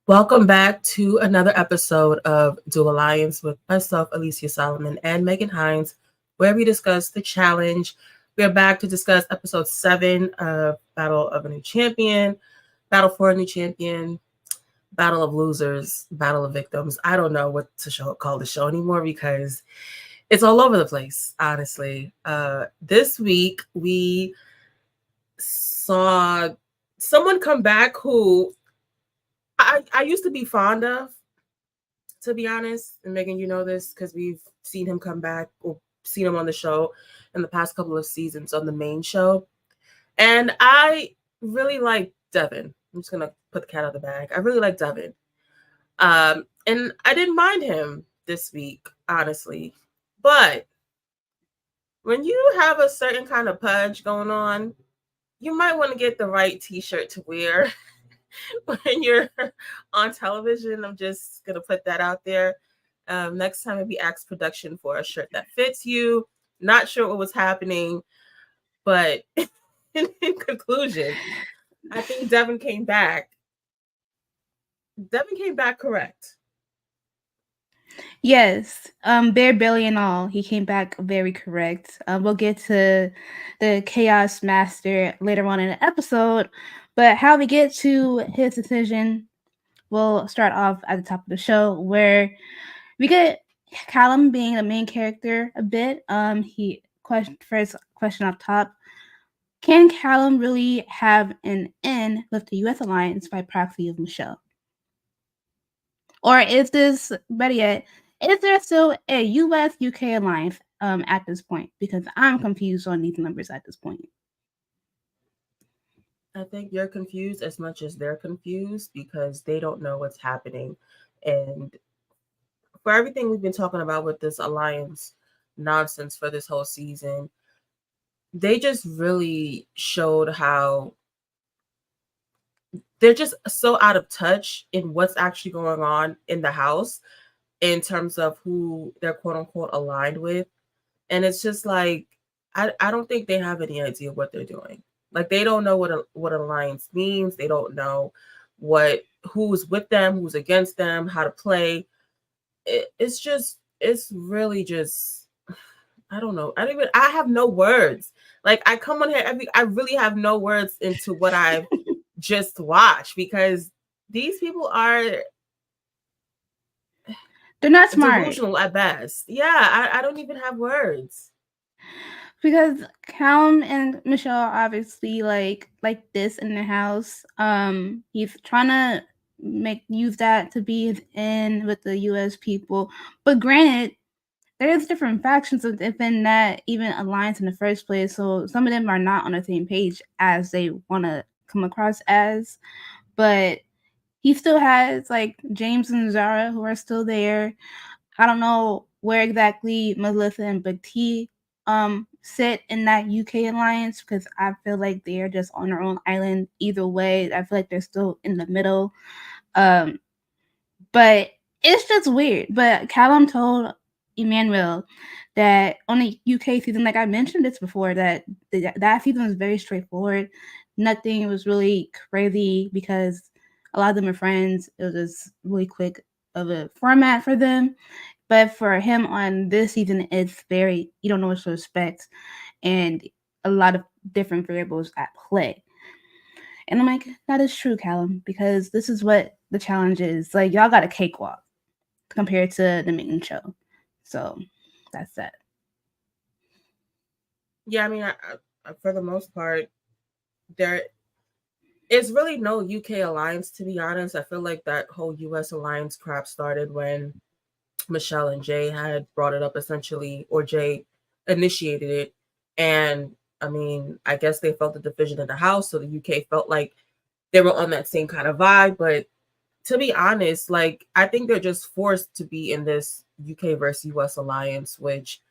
Welcome back to another episode of Duel Alliance with myself, Alicia Solomon, and Megan Hines, where we discuss the challenge. We are back to discuss episode 7 of Battle of a New Champion, Battle for a New Champion, Battle of Losers, Battle of Victims. I don't know what to call the show anymore because it's all over the place, honestly. This week, we saw someone come back who I used to be fond of, to be honest. And Megan, you know this because we've seen him come back or seen him on the show in the past couple of seasons on the main show. And I really like Devin. I'm just gonna put the cat out of the bag. I really like Devin. And I didn't mind him this week, honestly. But when you have a certain kind of pudge going on, you might want to get the right t-shirt to wear when you're on television. I'm just gonna put that out there. Next time maybe ask production for a shirt that fits you. Not sure what was happening, but in conclusion, I think Devin came back. Devin came back correct. Yes, bare belly and all, he came back very correct. We'll get to the Chaos Master later on in the episode, but how we get to his decision, we'll start off at the top of the show where we get Callum being the main character a bit. First question off top: can Callum really have an in with the U.S. alliance by proxy of Michelle? Or is this, better yet, is there still a US UK alliance at this point? Because I'm confused on these numbers at this point. I think you're confused as much as they're confused because they don't know what's happening. And for everything we've been talking about with this alliance nonsense for this whole season, they just really showed how they're just so out of touch in what's actually going on in the house in terms of who they're quote unquote aligned with. And it's just like, I don't think they have any idea what they're doing. Like they don't know what alliance means. They don't know who's with them, who's against them, how to play. It's really just, I don't know. I have no words. Like I come on here I really have no words into what I've just watched because these people are They're not smart. delusional at best. Yeah, I don't even have words. Because Callum and Michelle are obviously like this in the house. He's trying to use that to be his in with the US people. But granted, there's different factions within that even alliance in the first place. So some of them are not on the same page as they want to come across as. But he still has like James and Zara who are still there. I don't know where exactly Melissa and Big T sit in that UK alliance because I feel like they're just on their own island. Either way, I feel like they're still in the middle. But it's just weird. But Callum told Emmanuel that on the UK season, like I mentioned this before, that season was very straightforward. Nothing was really crazy because a lot of them are friends. It was just really quick of a format for them. But for him on this season, it's very, you don't know what to expect, and a lot of different variables at play. And I'm like, that is true, Callum, because this is what the challenge is. Like, y'all got a cakewalk compared to the main show. So that's that. Yeah, I mean, for the most part, there is really no UK alliance, to be honest. I feel like that whole US alliance crap started when Michelle and Jay had brought it up essentially, or Jay initiated it. And I mean, I guess they felt the division in the house, so the UK felt like they were on that same kind of vibe. But to be honest, like I think they're just forced to be in this UK versus US alliance, which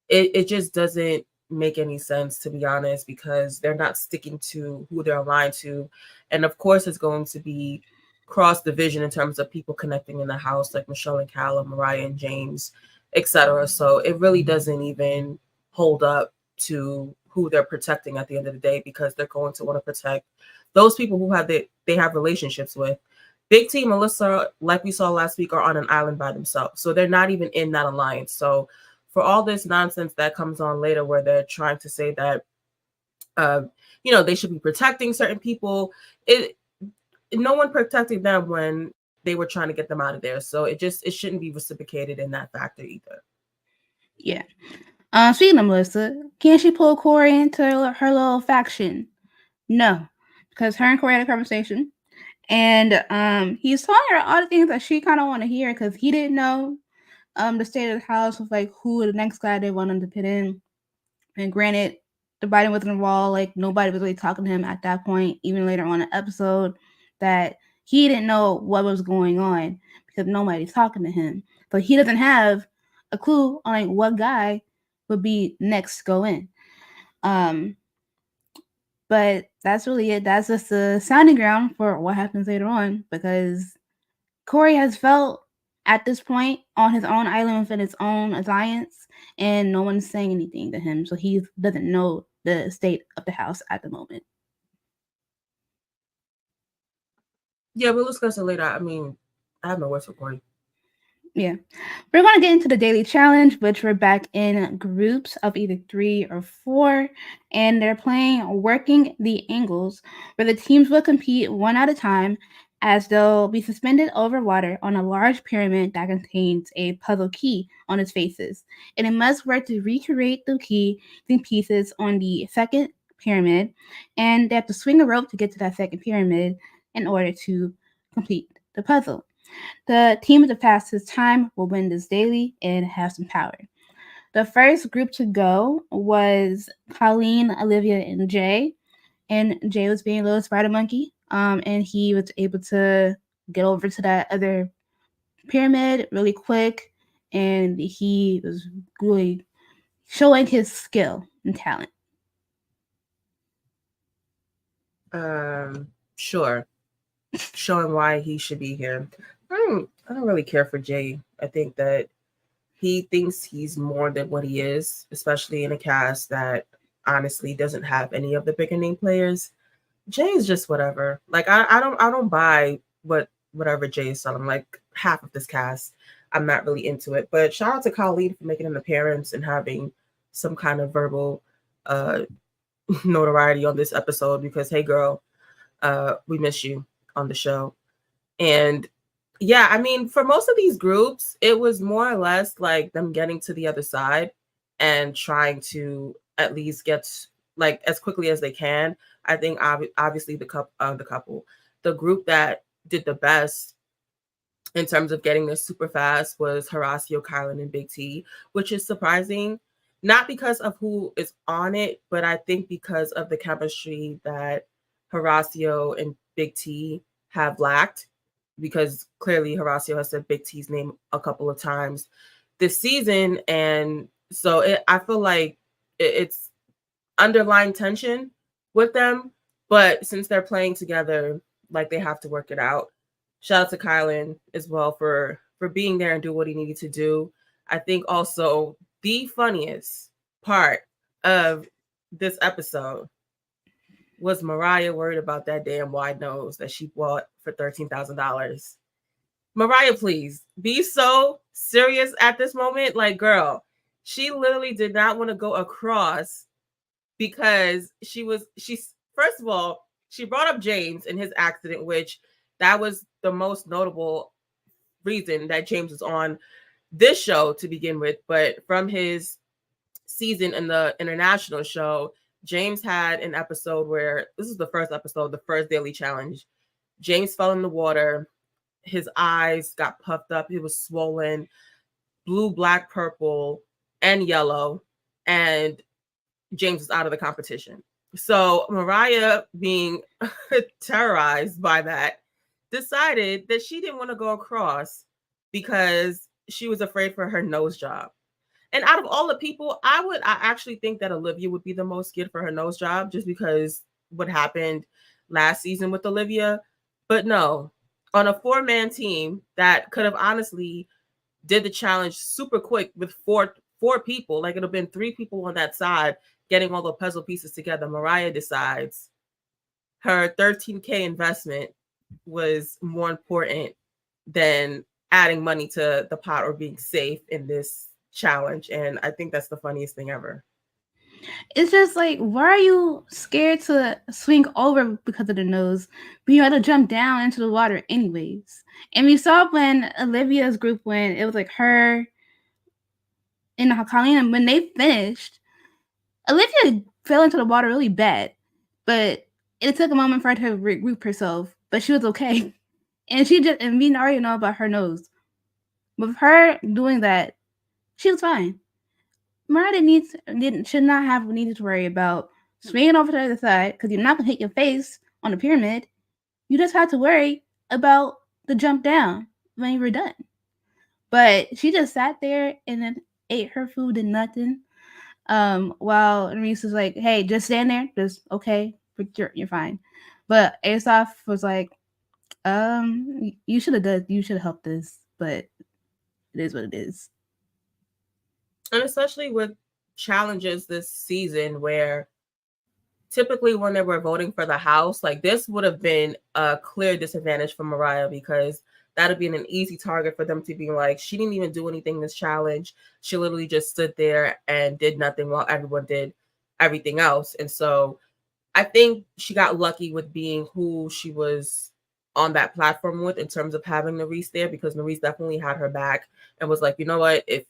it just doesn't make any sense, to be honest, because they're not sticking to who they're aligned to. And of course it's going to be cross division in terms of people connecting in the house, like Michelle and Callum, Mariah and James, etc. So it really doesn't even hold up to who they're protecting at the end of the day, because they're going to want to protect those people who they have relationships with. Big T, Melissa, like we saw last week, are on an island by themselves. So they're not even in that alliance. So for all this nonsense that comes on later where they're trying to say that, they should be protecting certain people, no one protected them when they were trying to get them out of there. So it shouldn't be reciprocated in that factor either. Yeah. Speaking of Melissa, can she pull Corey into her little faction? No, because her and Corey had a conversation, and he's telling her all the things that she kind of want to hear because he didn't know the state of the house of like who the next guy they wanted to put in. And granted, the Biden was involved, like nobody was really talking to him at that point. Even later on in the episode, that he didn't know what was going on because nobody's talking to him, so he doesn't have a clue on like what guy would be next to go in. But that's really it. That's just the sounding ground for what happens later on because Corey has felt at this point on his own island within his own alliance, and no one's saying anything to him, so he doesn't know the state of the house at the moment. Yeah, we'll discuss it later. I mean, I have no words for Corey. Yeah. We're going to get into the daily challenge, which we're back in groups of either 3 or 4, and they're playing Working the Angles, where the teams will compete one at a time as they'll be suspended over water on a large pyramid that contains a puzzle key on its faces, and it must work to recreate the key using pieces on the second pyramid, and they have to swing a rope to get to that second pyramid in order to complete the puzzle. The team with the fastest time will win this daily and have some power. The first group to go was Colleen, Olivia, and Jay. And Jay was being a little spider monkey. And he was able to get over to that other pyramid really quick. And he was really showing his skill and talent. Sure. Showing why he should be here. I don't really care for Jay. I think that he thinks he's more than what he is, especially in a cast that honestly doesn't have any of the bigger name players. Jay is just whatever. Like I don't buy whatever Jay is selling. Like half of this cast, I'm not really into it. But shout out to Colleen for making an appearance and having some kind of verbal notoriety on this episode because hey girl, we miss you on the show. And yeah, I mean, for most of these groups, it was more or less like them getting to the other side and trying to at least get like as quickly as they can. I think obviously the group that did the best in terms of getting this super fast was Horacio, Kylan, and Big T, which is surprising, not because of who is on it, but I think because of the chemistry that Horacio and Big T have lacked, because clearly Horacio has said Big T's name a couple of times this season. And so I feel like it's underlying tension with them. But since they're playing together, like they have to work it out. Shout out to Kylan as well for being there and do what he needed to do. I think also the funniest part of this episode was Mariah worried about that damn wide nose that she bought for $13,000. Mariah, please be so serious at this moment. Like, girl, she literally did not want to go across because she's first of all, she brought up James and his accident, which that was the most notable reason that James was on this show to begin with. But from his season in the international show, James had an episode where this is the first episode, the first daily challenge. James fell in the water. His eyes got puffed up. He was swollen, blue, black, purple, and yellow. And James was out of the competition. So Mariah, being terrorized by that, decided that she didn't want to go across because she was afraid for her nose job. And out of all the people, I actually think that Olivia would be the most scared for her nose job just because what happened last season with Olivia. But no, on a 4-man team that could have honestly did the challenge super quick with four people, like it would have been 3 people on that side getting all the puzzle pieces together. Mariah decides her $13K investment was more important than adding money to the pot or being safe in this challenge. And I think that's the funniest thing ever. It's just like, why are you scared to swing over because of the nose? But you had to jump down into the water anyways. And we saw when Olivia's group went, it was like her and Colleen, and when they finished, Olivia fell into the water really bad. But it took a moment for her to regroup herself. But she was okay. And we already know about her nose. With her doing that, she was fine. Mariah should not have needed to worry about swinging over to the other side because you're not gonna hit your face on the pyramid. You just had to worry about the jump down when you were done. But she just sat there and then ate her food and nothing. While Reese was like, "Hey, just stand there, just okay, you're fine." But Aesop was like, you should have helped this, but it is what it is." And especially with challenges this season where typically when they were voting for the house, like this would have been a clear disadvantage for Mariah because that would be an easy target for them to be like, she didn't even do anything this challenge. She literally just stood there and did nothing while everyone did everything else. And so I think she got lucky with being who she was on that platform with in terms of having Nerese there because Nerese definitely had her back and was like, you know what, if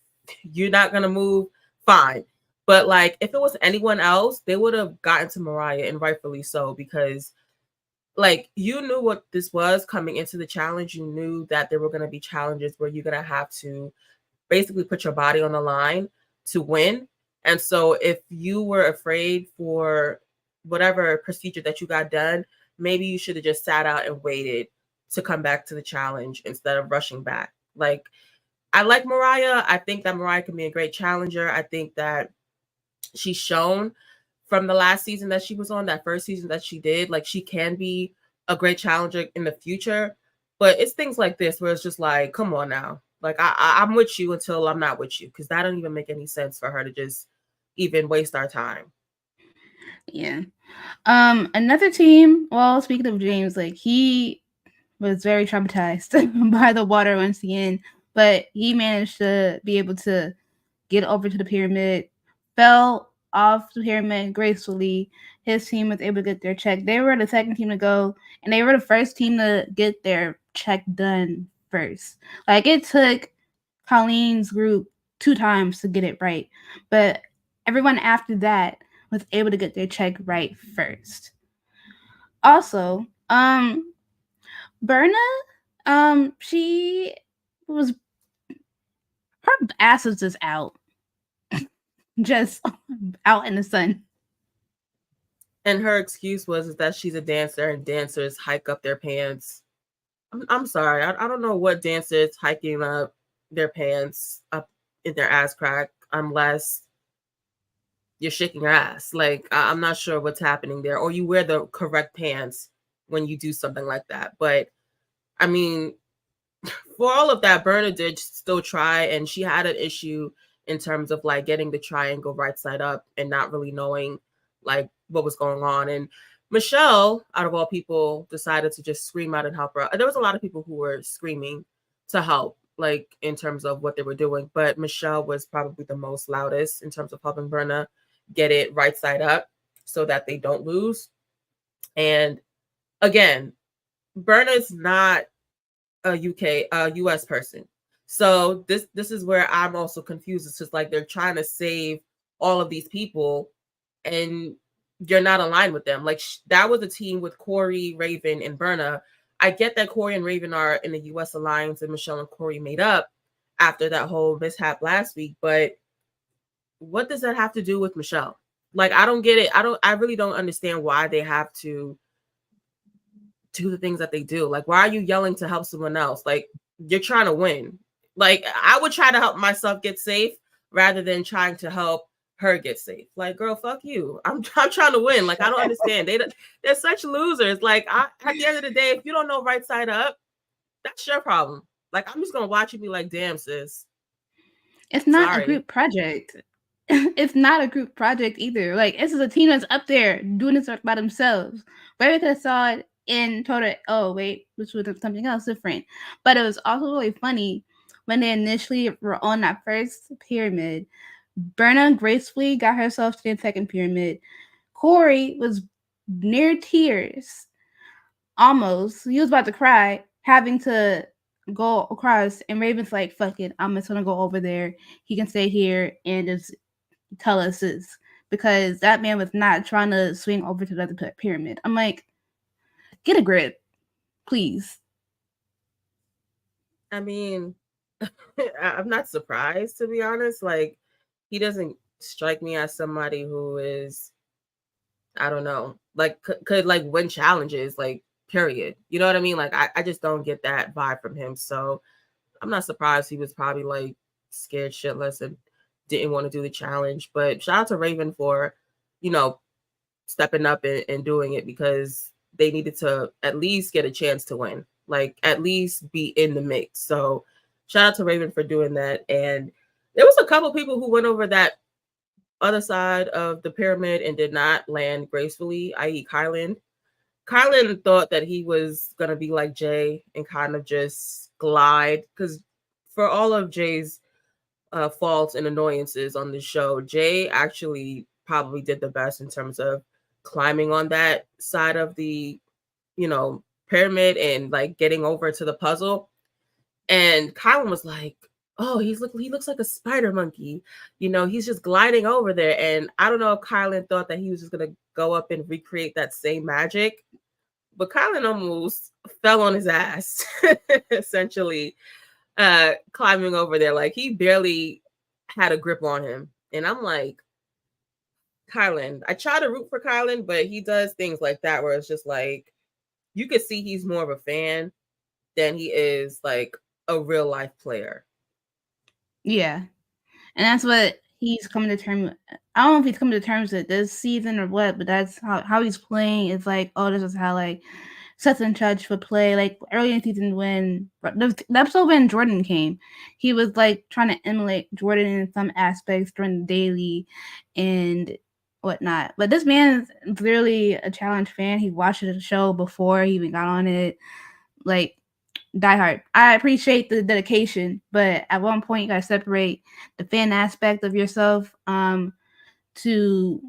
you're not going to move, fine. But like, if it was anyone else, they would have gotten to Mariah, and rightfully so, because like you knew what this was coming into the challenge. You knew that there were going to be challenges where you're going to have to basically put your body on the line to win. And so if you were afraid for whatever procedure that you got done, maybe you should have just sat out and waited to come back to the challenge instead of rushing back. Like, I like Mariah. I think that Mariah can be a great challenger. I think that she's shown from the last season that she was on, that first season that she did, like she can be a great challenger in the future. But it's things like this where it's just like, come on now. Like I'm with you until I'm not with you, because that don't even make any sense for her to just even waste our time. Yeah. Another team. Well, speaking of James, like he was very traumatized by the water once again, but he managed to be able to get over to the pyramid, fell off the pyramid gracefully. His team was able to get their check. They were the second team to go, and they were the first team to get their check done first. Like it took Colleen's group 2 times to get it right, but everyone after that was able to get their check right first. Also, Berna, she was her ass was just out, just out in the sun. And her excuse was is that she's a dancer and dancers hike up their pants. I'm sorry, I don't know what dancers hiking up their pants up in their ass crack unless you're shaking your ass. Like I'm not sure what's happening there, or you wear the correct pants when you do something like that. But I mean, for all of that, Berna did still try, and she had an issue in terms of like getting the triangle right side up and not really knowing like what was going on. And Michelle, out of all people, decided to just scream out and help her. There was a lot of people who were screaming to help, like in terms of what they were doing, but Michelle was probably the most loudest in terms of helping Berna get it right side up so that they don't lose. And again, Berna's not a US person. So this is where I'm also confused. It's just like they're trying to save all of these people and you're not aligned with them. Like that was a team with Corey, Raven, and Berna. I get that Corey and Raven are in the US alliance and Michelle and Corey made up after that whole mishap last week, but what does that have to do with Michelle? Like I don't get it. I really don't understand why they have to do the things that they do. Like, why are you yelling to help someone else? Like, you're trying to win. Like, I would try to help myself get safe rather than trying to help her get safe. Like, girl, fuck you. I'm trying to win. Like, I don't understand. They're such losers. Like, at the end of the day, if you don't know right side up, that's your problem. Like, I'm just gonna watch you be like, damn, sis. It's not a group project. It's not a group project either. Like, this is a team that's up there doing this by themselves. Where we could have saw it and told her, oh, wait, which was something else different. But it was also really funny when they initially were on that first pyramid. Berna gracefully got herself to the second pyramid. Corey was near tears, almost. He was about to cry, having to go across. And Raven's like, fuck it, I'm just gonna go over there. He can stay here and just tell us this. Because that man was not trying to swing over to the other pyramid. I'm like, get a grip, please. I mean, I'm not surprised, to be honest. Like, he doesn't strike me as somebody who is, I don't know, like could like win challenges, like period. You know what I mean? Like, I just don't get that vibe from him. So I'm not surprised he was probably like scared shitless and didn't want to do the challenge. But shout out to Raven for, you know, stepping up and doing it, because they needed to at least get a chance to win, like at least be in the mix. So shout out to Raven for doing that. And there was a couple people who went over that other side of the pyramid and did not land gracefully, i.e. Kylan. Kylan thought that he was going to be like Jay and kind of just glide, because for all of Jay's faults and annoyances on the show, Jay actually probably did the best in terms of climbing on that side of the, you know, pyramid and like getting over to the puzzle. And Kylan was like, oh, he looks like a spider monkey. You know, he's just gliding over there. And I don't know if Kylan thought that he was just gonna go up and recreate that same magic. But Kylan almost fell on his ass, essentially, climbing over there. Like, he barely had a grip on him. And I'm like, Kylan, I try to root for Kylan, but he does things like that where it's just like, you could see he's more of a fan than he is like a real life player. Yeah. And that's what he's coming to terms with. I don't know if he's coming to terms with this season or what, but that's how he's playing. It's like, oh, this is how like Seth and Judge would play. Like early in the season when the episode when Jordan came, he was like trying to emulate Jordan in some aspects during the daily and whatnot. But this man is literally a challenge fan. He watched the show before he even got on it. Like, die hard. I appreciate the dedication, but at one point you gotta separate the fan aspect of yourself to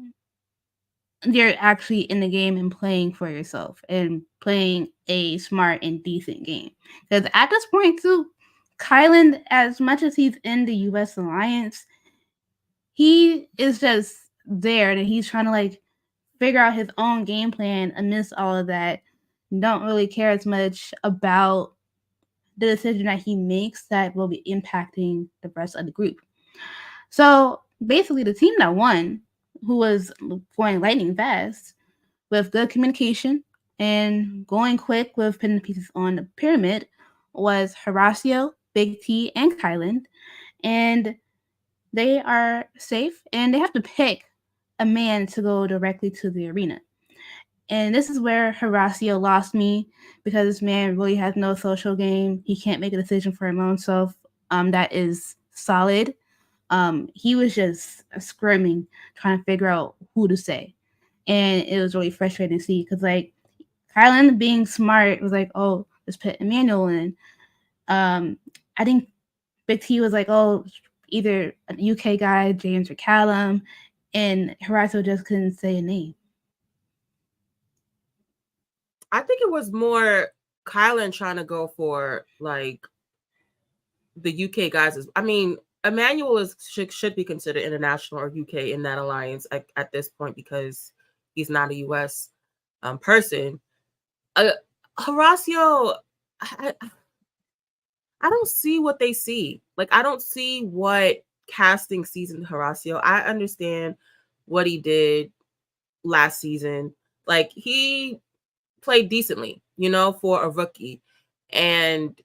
you're actually in the game and playing for yourself and playing a smart and decent game. Because at this point too, Kylan, as much as he's in the US Alliance, he is just there and he's trying to like figure out his own game plan amidst all of that. Don't really care as much about the decision that he makes that will be impacting the rest of the group. So basically, the team that won, who was going lightning fast with good communication and going quick with putting the pieces on the pyramid, was Horacio, Big T, and Kylan. And they are safe and they have to pick a man to go directly to the arena. And this is where Horacio lost me because this man really has no social game. He can't make a decision for his own self. That is solid. He was just squirming, trying to figure out who to say, and it was really frustrating to see because like Kylan being smart was like, oh, let's put Emmanuel in. I think Big T was like, oh, either a UK guy, James or Callum, and Horacio just couldn't say a name. I think it was more Kylan trying to go for like the UK guys. I mean, Emmanuel should be considered international or UK in that alliance at this point because he's not a US person. Horacio, I don't see what they see. Like, I don't see what casting season Horacio. I understand what he did last season. Like, he played decently, you know, for a rookie. And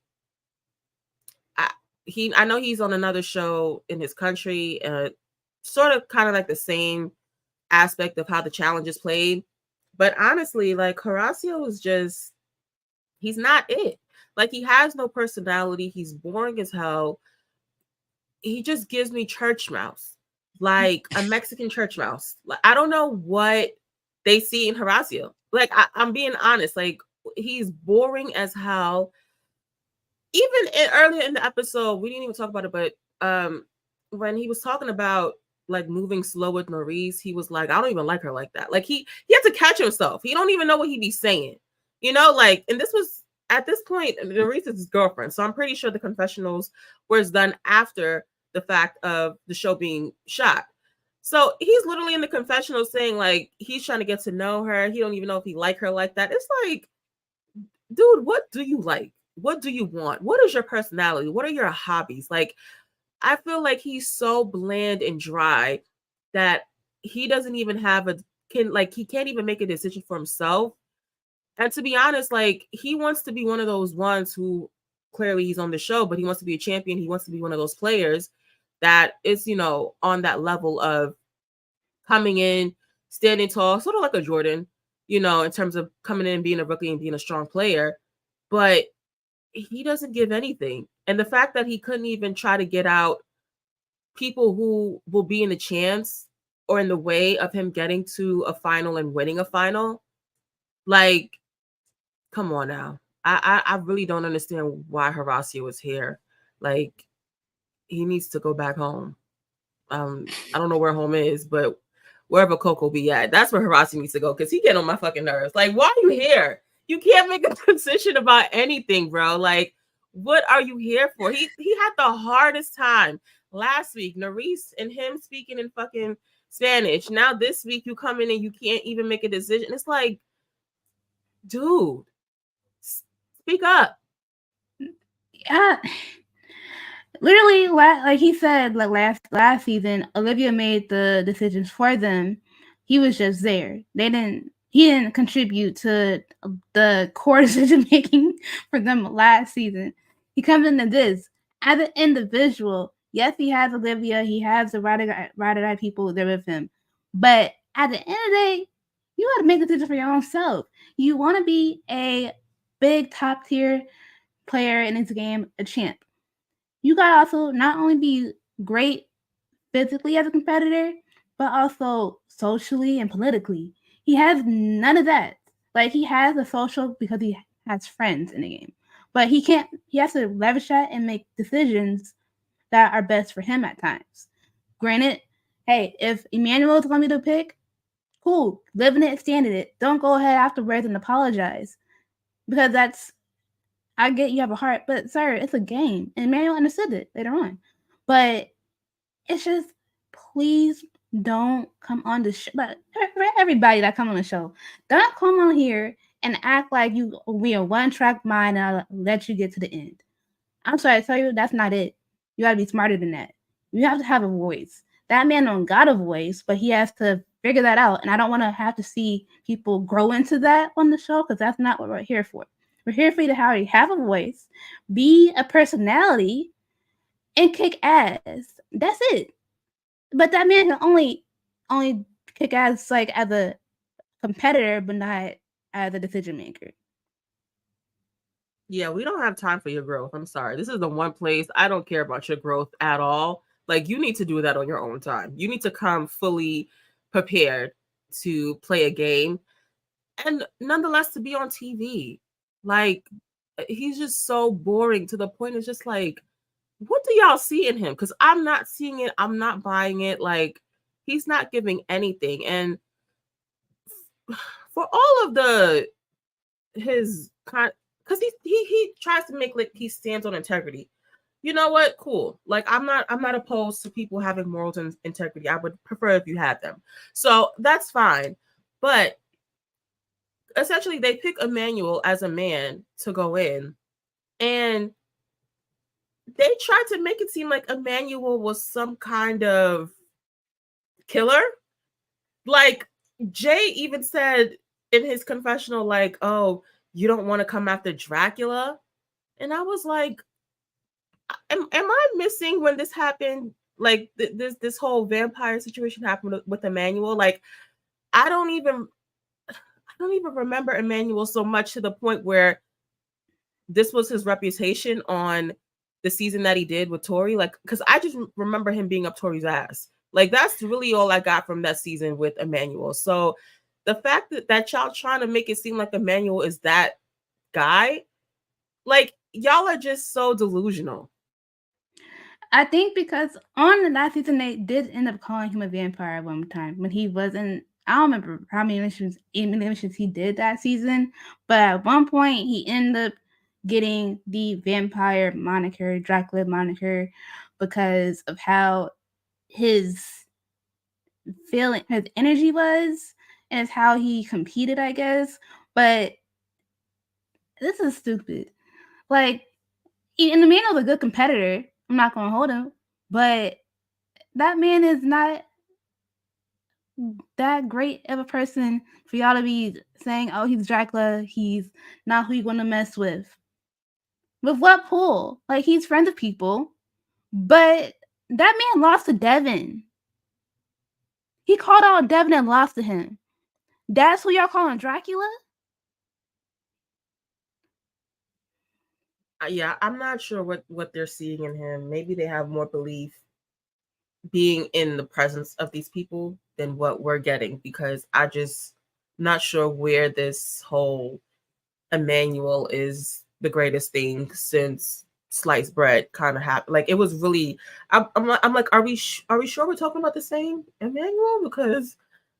I know he's on another show in his country, sort of kind of like the same aspect of how the challenge is played. But honestly, like Horacio is just, he's not it. Like, he has no personality. He's boring as hell. He just gives me church mouse, like a Mexican church mouse. Like, I don't know what they see in Horacio. Like, I'm being honest. Like, He's boring as hell. Even earlier in the episode, we didn't even talk about it, but when he was talking about like moving slow with Maurice, he was like, I don't even like her like that. Like he had to catch himself. He don't even know what he be saying. Like, and this was at this point, Maurice is his girlfriend. So I'm pretty sure the confessionals was done after the fact of the show being shot. So he's literally in the confessional saying like he's trying to get to know her. He don't even know if he like her like that. It's like, dude, what do you like? What do you want? What is your personality? What are your hobbies? Like, I feel like he's so bland and dry that he doesn't even have he can't even make a decision for himself. And to be honest, like he wants to be one of those ones who clearly he's on the show, but he wants to be a champion. He wants to be one of those players that is, on that level of coming in, standing tall, sort of like a Jordan, in terms of coming in, being a rookie and being a strong player. But he doesn't give anything. And the fact that he couldn't even try to get out people who will be in the chance or in the way of him getting to a final and winning a final, like, come on now. I really don't understand why Horacio was here. Like, he needs to go back home. I don't know where home is, but wherever Coco be at, that's where Horacio needs to go because he get on my fucking nerves. Like, why are you here? You can't make a decision about anything, bro. Like, what are you here for? He had the hardest time last week. Nerys and him speaking in fucking Spanish. Now this week you come in and you can't even make a decision. It's like, dude, speak up. Yeah. Literally, like he said, like last season, Olivia made the decisions for them. He was just there. He didn't contribute to the core decision making for them last season. He comes into this as an individual. Yes, he has Olivia. He has the ride or die people there with him. But at the end of the day, you got to make the decision for your own self. You want to be a big top tier player in this game, a champ. You got to also not only be great physically as a competitor, but also socially and politically. He has none of that. Like, he has the social because he has friends in the game. But he has to leverage that and make decisions that are best for him at times. Granted, hey, if Emmanuel is going to be the pick, cool. Live in it, stand in it. Don't go ahead afterwards and apologize. Because I get you have a heart, but sir, it's a game. And Emmanuel understood it later on. But it's just, please don't come on the show. But for everybody that come on the show, don't come on here and act like we are one track mind and I'll let you get to the end. I'm sorry to tell you, that's not it. You gotta be smarter than that. You have to have a voice. That man don't got a voice, but he has to figure that out. And I don't want to have to see people grow into that on the show because that's not what we're here for. We're here for you to have a voice, be a personality, and kick ass. That's it. But that man can only kick ass like as a competitor, but not as a decision maker. Yeah, we don't have time for your growth. I'm sorry. This is the one place I don't care about your growth at all. Like, you need to do that on your own time. You need to come fully prepared to play a game and nonetheless to be on TV. Like, he's just so boring to the point it's just like, what do y'all see in him? Because I'm not seeing it. I'm not buying it. Like, he's not giving anything. And for all of his because he tries to make like he stands on integrity. You know what? Cool. Like, I'm not opposed to people having morals and integrity. I would prefer if you had them. So that's fine. But essentially they pick Emmanuel as a man to go in, and they tried to make it seem like Emmanuel was some kind of killer. Like, Jay even said in his confessional, like, oh, you don't want to come after Dracula. And I was like, am I missing when this happened? Like, this whole vampire situation happened with Emmanuel. Like, I don't even remember Emmanuel so much to the point where this was his reputation on the season that he did with Tori. Like, because I just remember him being up Tori's ass. Like, that's really all I got from that season with Emmanuel. So the fact that y'all trying to make it seem like Emmanuel is that guy. Like, y'all are just so delusional. I think because on the last season they did end up calling him a vampire one time when he wasn't. I don't remember how many missions he did that season, but at one point he ended up getting the vampire moniker, Dracula moniker, because of how his his energy was, and how he competed, I guess. But this is stupid. Like, and the man was a good competitor. I'm not gonna hold him, but that man is not that great of a person for y'all to be saying, "Oh, he's Dracula. He's not who you want to mess with." With what pull? Like, he's friends with people, but that man lost to Devin. He called out Devin and lost to him. That's who y'all calling Dracula? Yeah, I'm not sure what they're seeing in him. Maybe they have more belief being in the presence of these people than what we're getting, because I just not sure where this whole Emmanuel is the greatest thing since sliced bread kind of happened. Like, it was really, I'm like, are we sure we're talking about the same Emmanuel? Because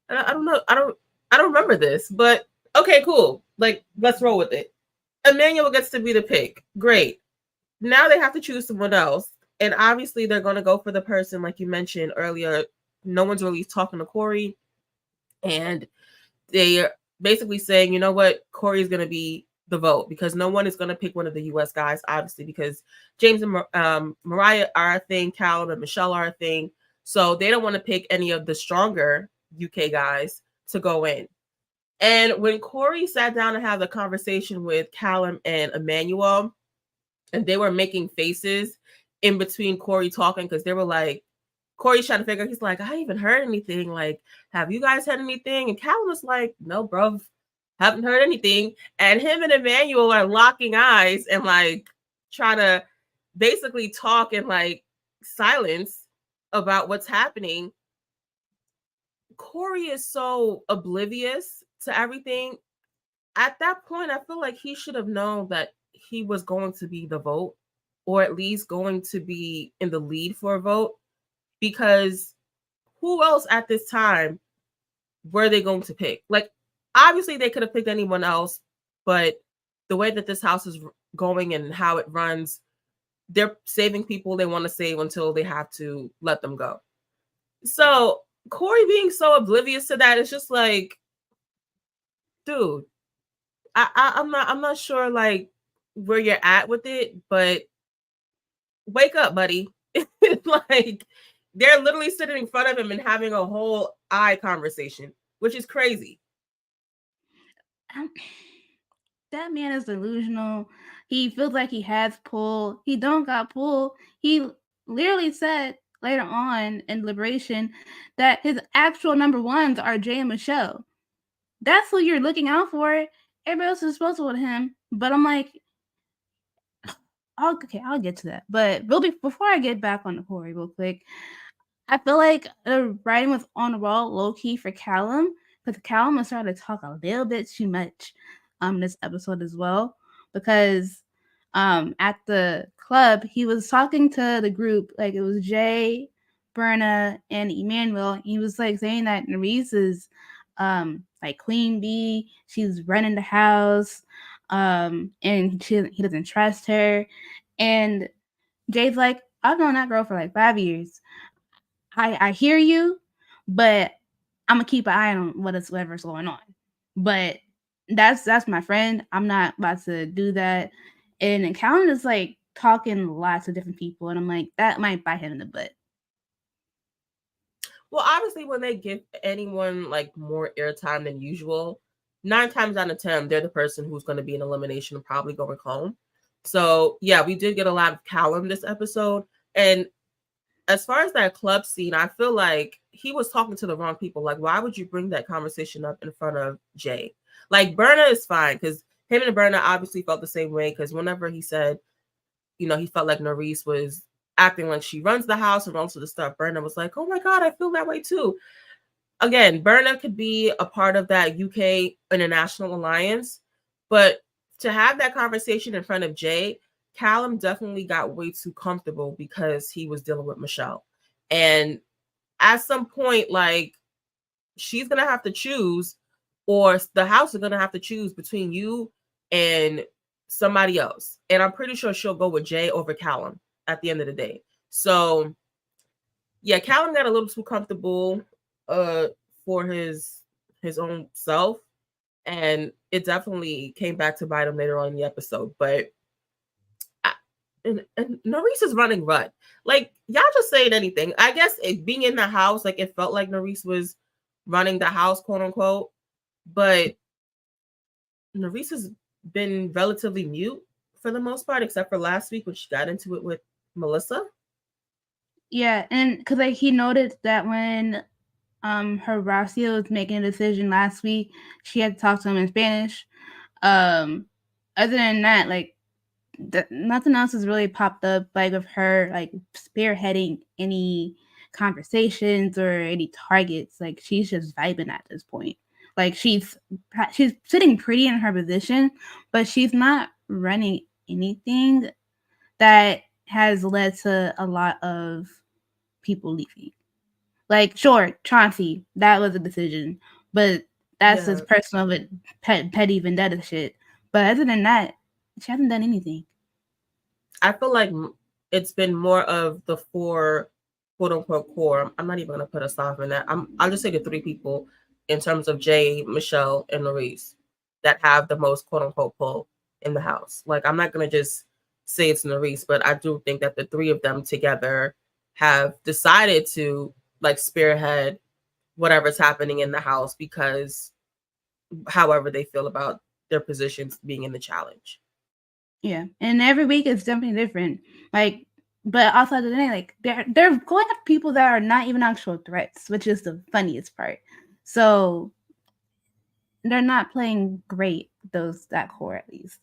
I don't know, I don't remember this, but okay, cool. Like, let's roll with it. Emmanuel gets to be the pick. Great. Now they have to choose someone else. And obviously they're going to go for the person, like you mentioned earlier. No one's really talking to Corey. And they're basically saying, you know what, Corey is going to be the vote, because no one is going to pick one of the US guys, obviously, because James and Mariah are a thing, Callum and Michelle are a thing. So they don't want to pick any of the stronger UK guys to go in. And when Corey sat down to have the conversation with Callum and Emmanuel, and they were making faces in between Corey talking, because they were like, Corey's trying to figure, he's like, I haven't heard anything. Like, have you guys heard anything? And Callum was like, no, bro, haven't heard anything. And him and Emmanuel are locking eyes and like trying to basically talk in like silence about what's happening. Corey is so oblivious to everything. At that point, I feel like he should have known that he was going to be the vote, or at least going to be in the lead for a vote, because who else at this time were they going to pick? Like, obviously they could have picked anyone else, but the way that this house is going and how it runs, they're saving people they want to save until they have to let them go. So Corey being so oblivious to that, it's just like, dude, I'm not sure like where you're at with it, but wake up, buddy. Like, they're literally sitting in front of him and having a whole eye conversation, which is crazy. That man is delusional. He feels like he has pull. He don't got pull. He literally said later on in Deliberation that his actual number ones are Jay and Michelle. That's who you're looking out for. Everybody else is disposable with him. But I'm like, I'll get to that. But before I get back on the Corey real quick, I feel like the writing was on the wall low key for Callum, because Callum was starting to talk a little bit too much this episode as well, because at the club he was talking to the group, like it was Jay, Berna, and Emmanuel. He was like saying that Nerese is like queen bee, she's running the house, and he doesn't trust her. And Jay's like, I've known that girl for like 5 years. I hear you, but I'm gonna keep an eye on whatever's going on. But that's my friend. I'm not about to do that. And Callan is like talking lots of different people, and I'm like, that might bite him in the butt. Well, obviously, when they give anyone like more airtime than usual, 9 times out of 10, they're the person who's going to be in elimination and probably going home. So yeah, we did get a lot of Callum this episode. And as far as that club scene, I feel like he was talking to the wrong people. Like, why would you bring that conversation up in front of Jay? Like, Berna is fine, because him and Berna obviously felt the same way, because whenever he said, you know, he felt like Nerese was acting like she runs the house and runs the stuff, Berna was like, oh my God, I feel that way too. Again, Berna could be a part of that UK International Alliance, but to have that conversation in front of Jay, Callum definitely got way too comfortable because he was dealing with Michelle. And at some point, like, she's gonna have to choose, or the house is gonna have to choose between you and somebody else. And I'm pretty sure she'll go with Jay over Callum at the end of the day. So yeah, Callum got a little too comfortable for his own self, and it definitely came back to bite him later on in the episode. But and Nerys is running rut. Like, y'all just saying anything. I guess being in the house, like, it felt like Nerys was running the house, quote unquote. But Nerys has been relatively mute for the most part, except for last week when she got into it with Melissa. Yeah, and because like he noticed that when Horacio was making a decision last week, she had to talk to him in Spanish. Other than that, like nothing else has really popped up like of her like spearheading any conversations or any targets. Like she's just vibing at this point. Like she's sitting pretty in her position, but she's not running anything that has led to a lot of people leaving. Like, sure, Chauncey, that was a decision, but that's just personal with petty vendetta shit. But other than that, she hasn't done anything. I feel like it's been more of the four quote unquote core. I'm not even gonna put a stop in that. I'll just say the three people in terms of Jay, Michelle, and Nerys that have the most quote unquote pull in the house. Like, I'm not gonna just say it's Nerys, but I do think that the three of them together have decided to like spearhead whatever's happening in the house because however they feel about their positions being in the challenge. Yeah, and every week it's something different. Like, but also the day, like they're going after people that are not even actual threats, which is the funniest part. So they're not playing great, that core at least.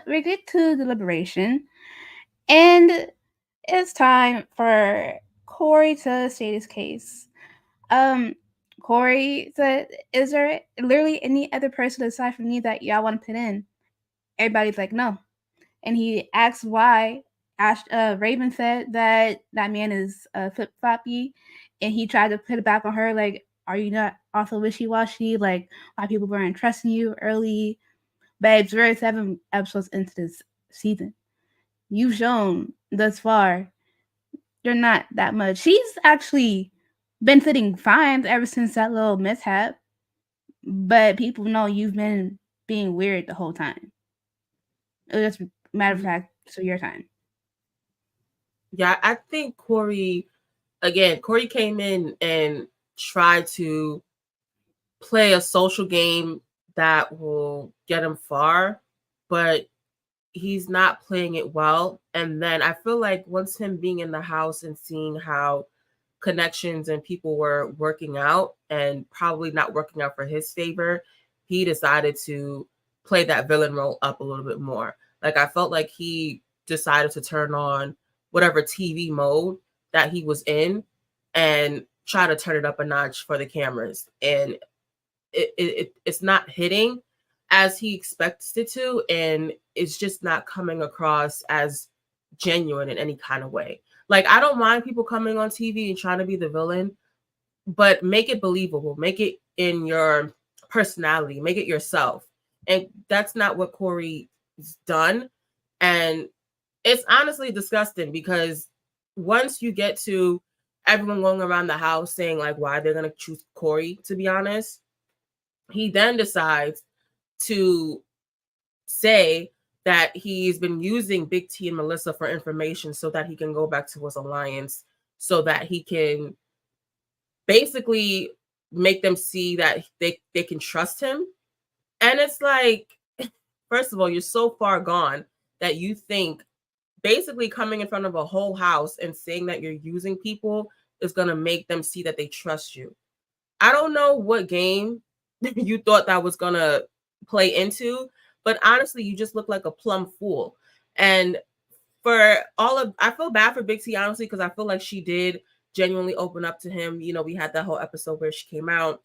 We get to deliberation, and it's time for Corey to state his case. Corey said, "Is there literally any other person aside from me that y'all want to put in?" Everybody's like, "No." And he asked why. Raven said that man is flip floppy, and he tried to put it back on her. Like, are you not also wishy washy? Like, why people weren't trusting you early? Babes, we're 7 episodes into this season. You've shown thus far you're not that much. She's actually been sitting fine ever since that little mishap, but people know you've been being weird the whole time. It's just matter of fact, so your time. Yeah, I think Corey came in and tried to play a social game that will get him far, but he's not playing it well. And then I feel like once him being in the house and seeing how connections and people were working out and probably not working out for his favor, he decided to play that villain role up a little bit more. Like, I felt like he decided to turn on whatever TV mode that he was in and try to turn it up a notch for the cameras. And it's not hitting as he expects it to, and it's just not coming across as genuine in any kind of way. Like, I don't mind people coming on TV and trying to be the villain, but make it believable, make it in your personality, make it yourself. And that's not what Corey's done. And it's honestly disgusting because once you get to everyone going around the house saying like why they're going to choose Corey, to be honest, he then decides to say that he's been using Big T and Melissa for information so that he can go back to his alliance, so that he can basically make them see that they can trust him. And it's like, first of all, you're so far gone that you think basically coming in front of a whole house and saying that you're using people is going to make them see that they trust you. I don't know what game you thought that was going to play into, but honestly, you just look like a plumb fool. And I feel bad for Big T, honestly, because I feel like she did genuinely open up to him. You know, we had that whole episode where she came out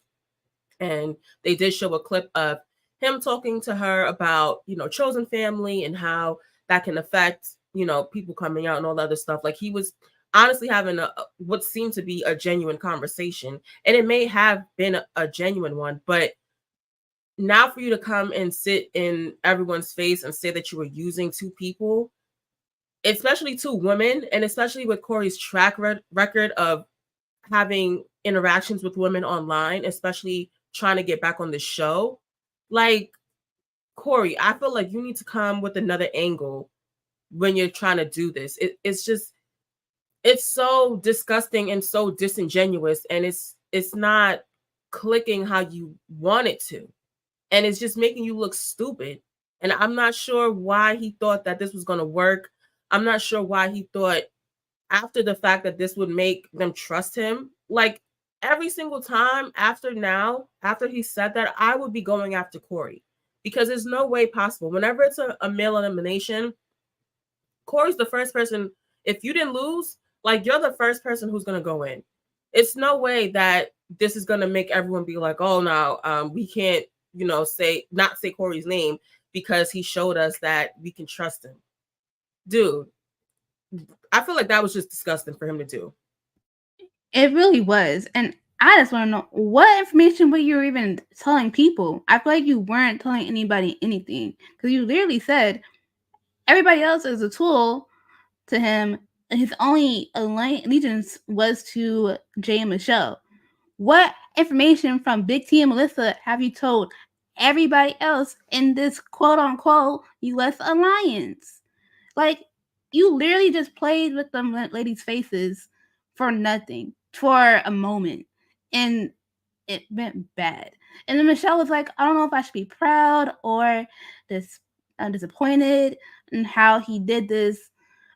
and they did show a clip of him talking to her about, chosen family and how that can affect, people coming out and all the other stuff. Like he was honestly having what seemed to be a genuine conversation, and it may have been a genuine one, but now for you to come and sit in everyone's face and say that you were using two people, especially two women, and especially with Corey's track record of having interactions with women online, especially trying to get back on the show. Like, Corey, I feel like you need to come with another angle when you're trying to do this. It's so disgusting and so disingenuous, and it's not clicking how you want it to. And it's just making you look stupid. And I'm not sure why he thought that this was going to work. I'm not sure why he thought after the fact that this would make them trust him. Like every single time after he said that, I would be going after Corey because there's no way possible. Whenever it's a male elimination, Corey's the first person. If you didn't lose, like you're the first person who's going to go in. It's no way that this is going to make everyone be like, oh, no, we can't, not say Corey's name because he showed us that we can trust him. Dude, I feel like that was just disgusting for him to do. It really was. And I just want to know, what information were you even telling people? I feel like you weren't telling anybody anything because you literally said everybody else is a tool to him. His only allegiance was to Jay and Michelle. What information from Big T and Melissa have you told everybody else in this quote unquote US alliance? Like, you literally just played with them ladies' faces for nothing, for a moment. And it went bad. And then Michelle was like, I don't know if I should be proud or disappointed in how he did this.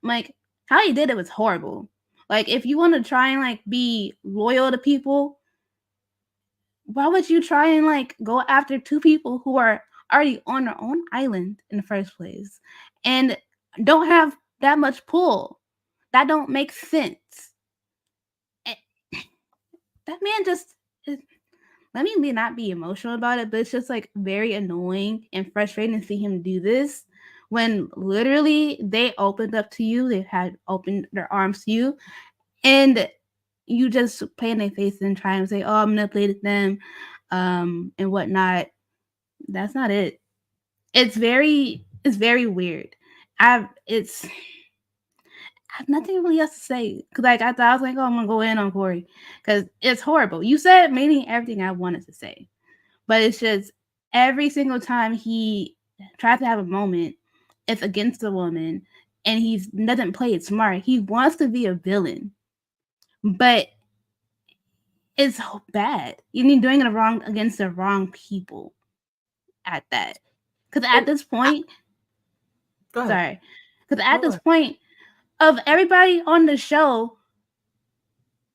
I'm like, how he did it was horrible. Like, if you want to try and like be loyal to people, why would you try and like go after two people who are already on their own island in the first place and don't have that much pull? That don't make sense. That man just let me not be emotional about it, but it's just like very annoying and frustrating to see him do this when literally they opened up to you, they had opened their arms to you, and you just play in their face and try and say, oh, I manipulated them, and whatnot. That's not it. It's very weird. I have nothing really else to say. Cause like I thought I was like, oh, I'm gonna go in on Corey because it's horrible. You said mainly everything I wanted to say, but it's just every single time he tries to have a moment, it's against the woman, and he doesn't play it smart. He wants to be a villain, but it's bad. You're doing it wrong against the wrong people at that. Because at this point, sorry, because at this point of everybody on the show,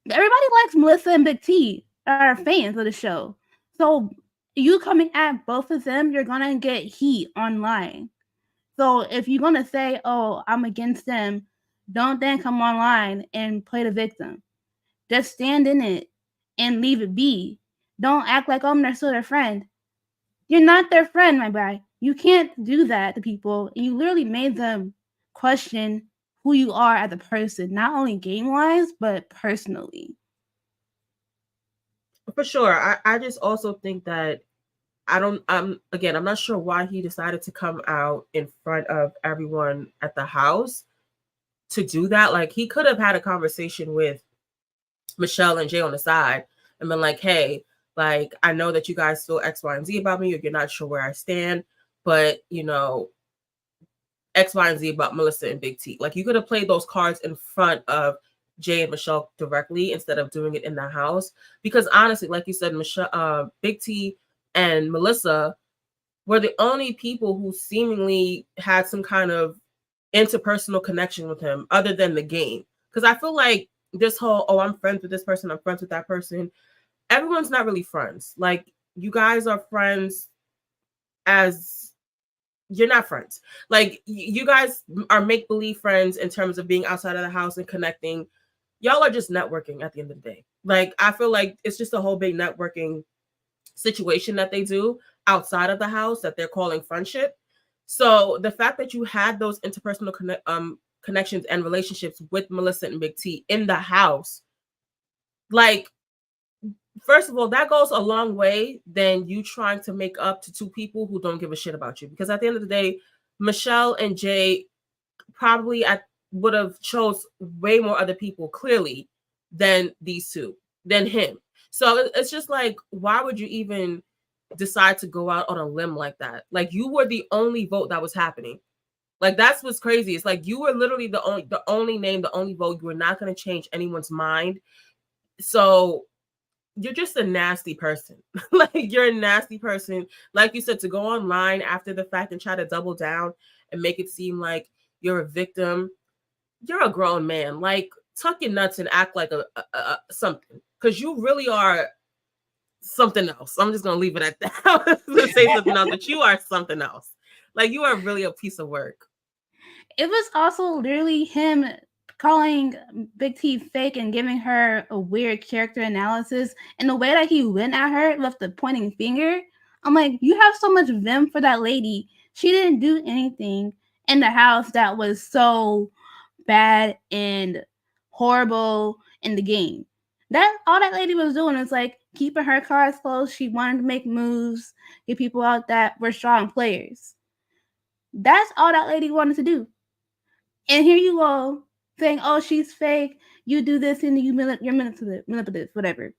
everybody likes Melissa and Big T that are fans of the show. So you coming at both of them, you're gonna get heat online. So if you're gonna say, "Oh, I'm against them," don't then come online and play the victim. Just stand in it and leave it be. Don't act like, "Oh, I'm still their friend." You're not their friend, my guy. You can't do that to people. And you literally made them question who you are as a person, not only game wise, but personally. For sure. I just also think that I'm not sure why he decided to come out in front of everyone at the house to do that. Like he could have had a conversation with Michelle and Jay on the side and been like, hey, like I know that you guys feel X, Y, and Z about me, or you're not sure where I stand, but X, Y, and Z about Melissa and Big T. Like you could have played those cards in front of Jay and Michelle directly instead of doing it in the house. Because honestly, like you said, Michelle, Big T and Melissa were the only people who seemingly had some kind of interpersonal connection with him other than the game. Because I feel like this whole, oh, I'm friends with this person, I'm friends with that person, everyone's not really friends. Like you guys are friends as you're not friends. Like you guys are make-believe friends in terms of being outside of the house and connecting. Y'all are just networking at the end of the day. Like I feel like it's just a whole big networking situation that they do. outside of the house that they're calling friendship. So the fact that you had those interpersonal connections and relationships with Melissa and Big T in the house, like, first of all, that goes a long way than you trying to make up to two people who don't give a shit about you. Because at the end of the day, Michelle and Jay probably would have chose way more other people clearly than these two, than him. So it's just like, why would you even decide to go out on a limb like that? Like, you were the only vote that was happening. Like, that's what's crazy. It's like you were literally the only name, the only vote. You were not going to change anyone's mind. So you're just a nasty person. Like, you're a nasty person. Like you said, to go online after the fact and try to double down and make it seem like you're a victim. You're a grown man. Like, tuck your nuts and act like a something, because you really are something else. I'm just gonna leave it at that. I was gonna say something else, but you are something else. Like, you are really a piece of work. It was also literally him calling Big T fake and giving her a weird character analysis, and the way that he went at her with the pointing finger. I'm like, you have so much vim for that lady. She didn't do anything in the house that was so bad and horrible in the game. That all that lady was doing is like keeping her cards close. She wanted to make moves, get people out that were strong players. That's all that lady wanted to do. And here you go saying, "Oh, she's fake. You do this and you're manipulative, whatever."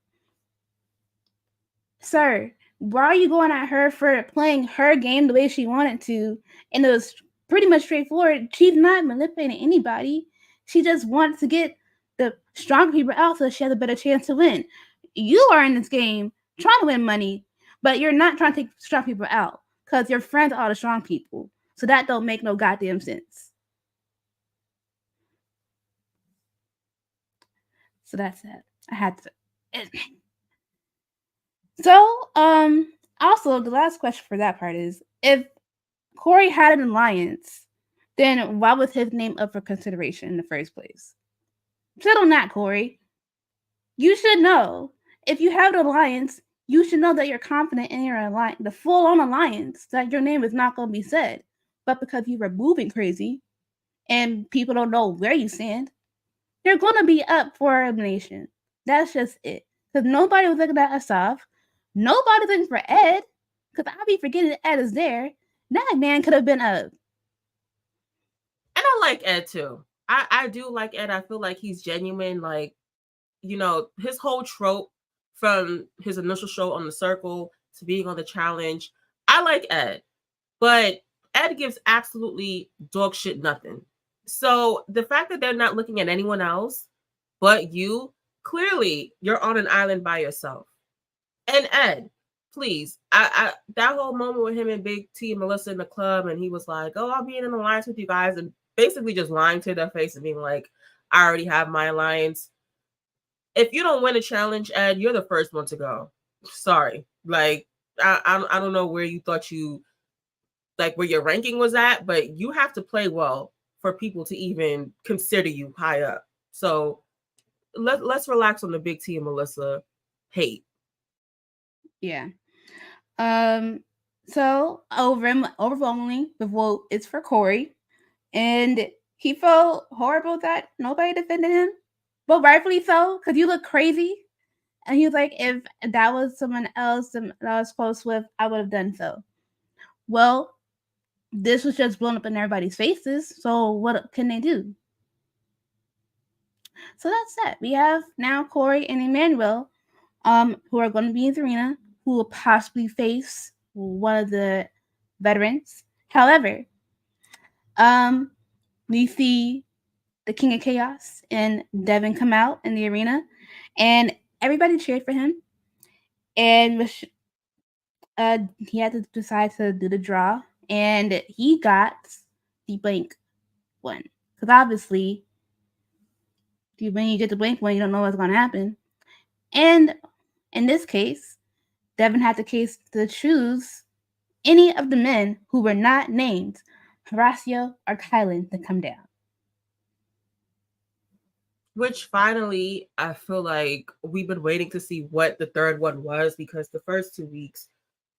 Sir, why are you going at her for playing her game the way she wanted to? And it was pretty much straightforward. She's not manipulating anybody. She just wants to get the stronger people out so she has a better chance to win. You are in this game trying to win money, but you're not trying to take strong people out because your friends are all the strong people. So that don't make no goddamn sense. So that's it. I had to. So, also the last question for that part is, if Corey had an alliance, then why was his name up for consideration in the first place? Sit on that, Corey. You should know. If you have an alliance, you should know that you're confident in your alliance, the full-on alliance, that your name is not going to be said. But because you were moving crazy and people don't know where you stand, you're going to be up for elimination. That's just it. Because nobody was looking at Asaf. Nobody's looking for Ed. Because I'll be forgetting that Ed is there. That man could have been up. And I like Ed too. I do like Ed. I feel like he's genuine. Like, you know, his whole trope from his initial show on the circle to being on the challenge. I like Ed. But Ed gives absolutely dog shit nothing. So the fact that they're not looking at anyone else but you, clearly you're on an island by yourself. And Ed, please, I that whole moment with him and Big T and Melissa in the club, and he was like, "Oh, I'll be in an alliance with you guys," and basically just lying to their face and being like, "I already have my alliance." If you don't win a challenge, Ed, you're the first one to go. Sorry, like I don't know where you thought you, like, where your ranking was at, but you have to play well for people to even consider you high up. So let's relax on the Big T and Melissa hate. Yeah. So overwhelmingly, the vote is for Corey, and he felt horrible that nobody defended him, but rightfully so, because you look crazy. And he was like, if that was someone else that I was close with, I would have done so. Well, this was just blown up in everybody's faces, so what can they do? So that's it. We have now Corey and Emmanuel, who are going to be in the arena, who will possibly face one of the veterans. However, we see the King of Chaos and Devin come out in the arena, and everybody cheered for him. And he had to decide to do the draw, and he got the blank one. Because obviously, when you get the blank one, you don't know what's going to happen. And in this case, Devin had to choose any of the men who were not named Horacio or Kylan to come down. Which finally, I feel like we've been waiting to see what the third one was, because the first 2 weeks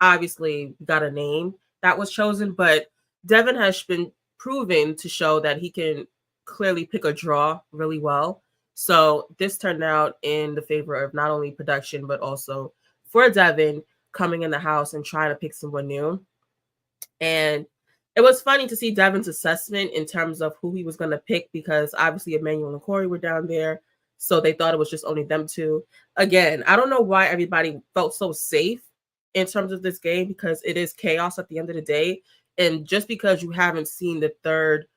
obviously got a name that was chosen, but Devin has been proven to show that he can clearly pick a draw really well. So this turned out in the favor of not only production, but also for Devin coming in the house and trying to pick someone new. And it was funny to see Devin's assessment in terms of who he was going to pick, because obviously Emmanuel and Corey were down there. So they thought it was just only them two. Again, I don't know why everybody felt so safe in terms of this game, because it is chaos at the end of the day. And just because you haven't seen the third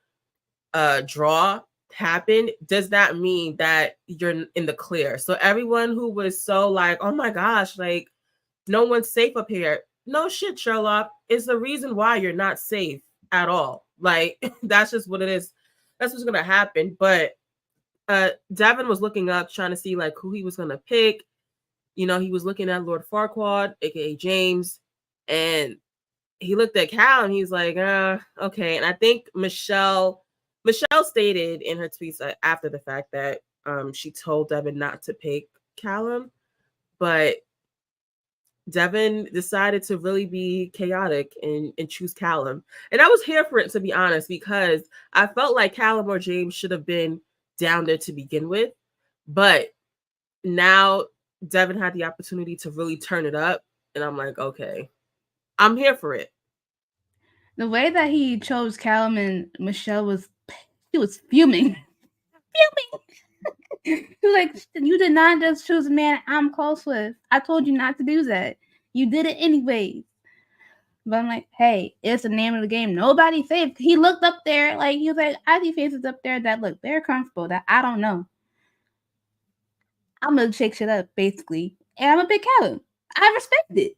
draw happen does that mean that you're in the clear. So everyone who was so like, oh my gosh, like no one's safe up here. No shit, Sherlock. It's the reason why you're not safe at all. Like that's just what it is. That's what's gonna happen. But Devin was looking up, trying to see like who he was gonna pick. You know, he was looking at Lord Farquaad, aka James, and he looked at Cal and he's like, okay. And I think Michelle stated in her tweets after the fact that she told Devin not to pick Callum, but Devin decided to really be chaotic and choose Callum. And I was here for it, to be honest, because I felt like Callum or James should have been down there to begin with. But now Devin had the opportunity to really turn it up. And I'm like, okay, I'm here for it. The way that he chose Callum and Michelle he was fuming. He was like, you did not just choose a man I'm close with. I told you not to do that. You did it anyways. But I'm like, hey, it's the name of the game. Nobody's safe. He looked up there, like he was like, I see faces up there that look very comfortable that I don't know. I'm gonna shake shit up, basically. And I'm a big Callum. I respect it.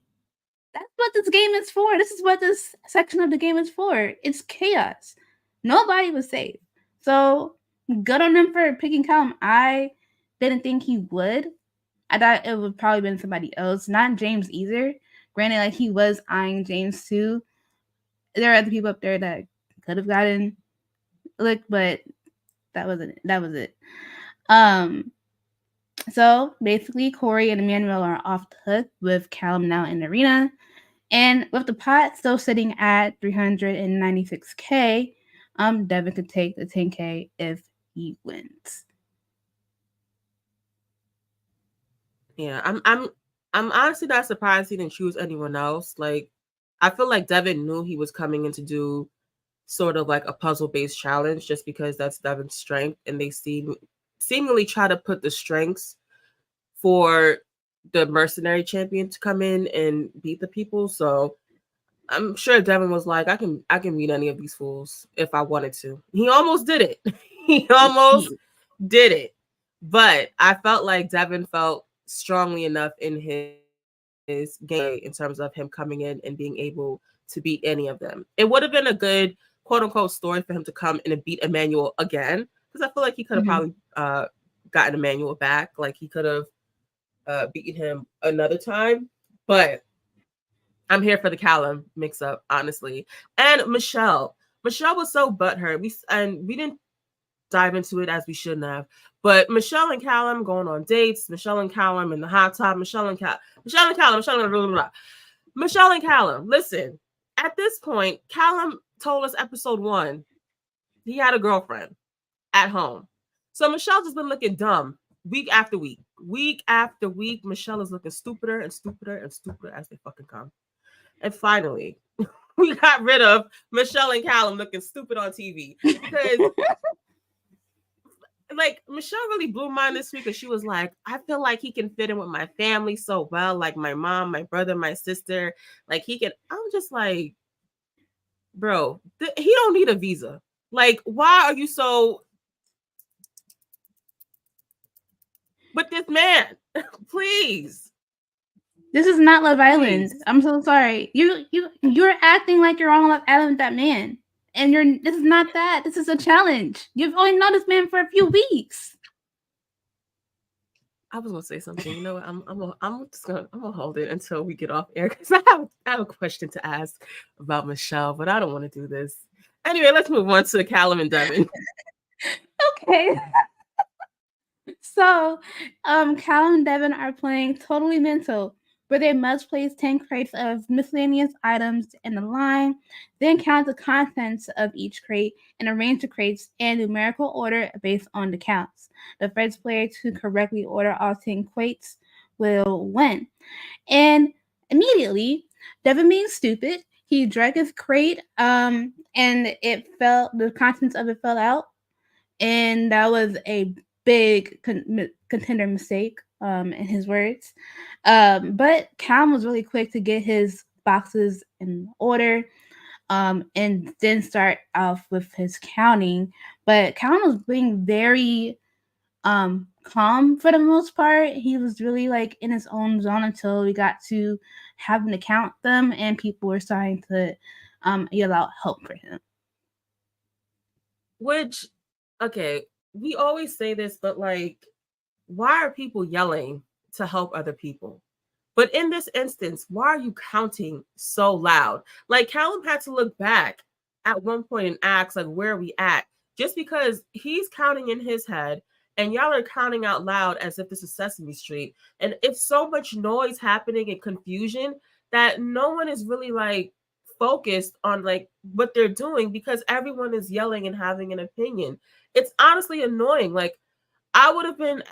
That's what this game is for. This is what this section of the game is for. It's chaos. Nobody was safe. So good on him for picking Callum. I didn't think he would. I thought it would probably been somebody else, not James either. Granted, like he was eyeing James too. There are other people up there that could have gotten licked, but that wasn't it. That was it. So basically, Corey and Emmanuel are off the hook with Callum now in the arena. And with the pot still sitting at 396K, Devin could take the 10K if he wins. Yeah, I'm honestly not surprised he didn't choose anyone else. Like, I feel like Devin knew he was coming in to do sort of like a puzzle-based challenge, just because that's Devin's strength, and they seemingly try to put the strengths for the mercenary champion to come in and beat the people. So I'm sure Devin was like, I can beat any of these fools if I wanted to. He almost did it. He almost did it. But I felt like Devin felt strongly enough in his game in terms of him coming in and being able to beat any of them. It would have been a good quote unquote story for him to come in and beat Emmanuel again, because I feel like he could have probably gotten Emmanuel back. Like he could have beaten him another time. But I'm here for the Callum mix up, honestly. And Michelle was so butthurt. We didn't dive into it as we shouldn't have. But Michelle and Callum going on dates. Michelle and Callum in the hot tub. Michelle and Callum. Michelle and Callum. Listen, at this point, Callum told us episode 1 he had a girlfriend at home. So Michelle's just been looking dumb week after week. Week after week, Michelle is looking stupider and stupider and stupider as they fucking come. And finally, we got rid of Michelle and Callum looking stupid on TV, because like Michelle really blew mine this week, because she was like, I feel like he can fit in with my family so well, like my mom, my brother, my sister, like he can. I'm just like, bro, he don't need a visa. Like, why are you so with this man? Please. This is not Love Island. Please. I'm so sorry. You're acting like you're on Love Island with that man. And this is not that. This is a challenge. You've only known this man for a few weeks. I was gonna say something. You know what? I'm gonna hold it until we get off air, because I have a question to ask about Michelle, but I don't want to do this. Anyway, let's move on to Callum and Devin. Okay. So, Callum and Devin are playing Totally Mental, where they must place 10 crates of miscellaneous items in a line, then count the contents of each crate and arrange the crates in numerical order based on the counts. The first player to correctly order all 10 crates will win. And immediately, Devin being stupid, he drank his crate, and the contents of it fell out. And that was a big contender mistake, in his words. But Cam was really quick to get his boxes in order, and then start off with his counting. But Cam was being very calm for the most part. He was really like in his own zone until we got to having to count them, and people were starting to yell out help for him. Which, okay, we always say this, but like, why are people yelling to help other people? But in this instance, why are you counting so loud? Like, Callum had to look back at one point and ask, like, where are we at? Just because he's counting in his head and y'all are counting out loud as if this is Sesame Street. And it's so much noise happening and confusion that no one is really like focused on like what they're doing because everyone is yelling and having an opinion. It's honestly annoying. Like, I would have been,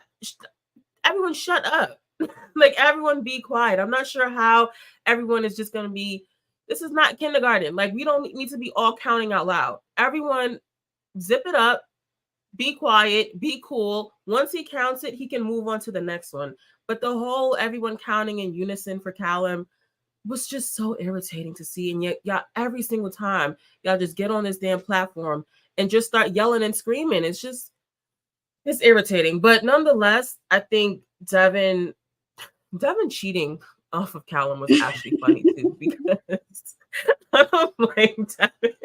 everyone shut up. Like, everyone be quiet. I'm not sure how everyone is just going to be, this is not kindergarten. Like, we don't need to be all counting out loud. Everyone zip it up, be quiet, be cool. Once he counts it, he can move on to the next one. But the whole everyone counting in unison for Callum was just so irritating to see. And yet, y'all, every single time, y'all just get on this damn platform and just start yelling and screaming. It's irritating. But nonetheless, I think Devin cheating off of Callum was actually funny too, because I don't blame Devin.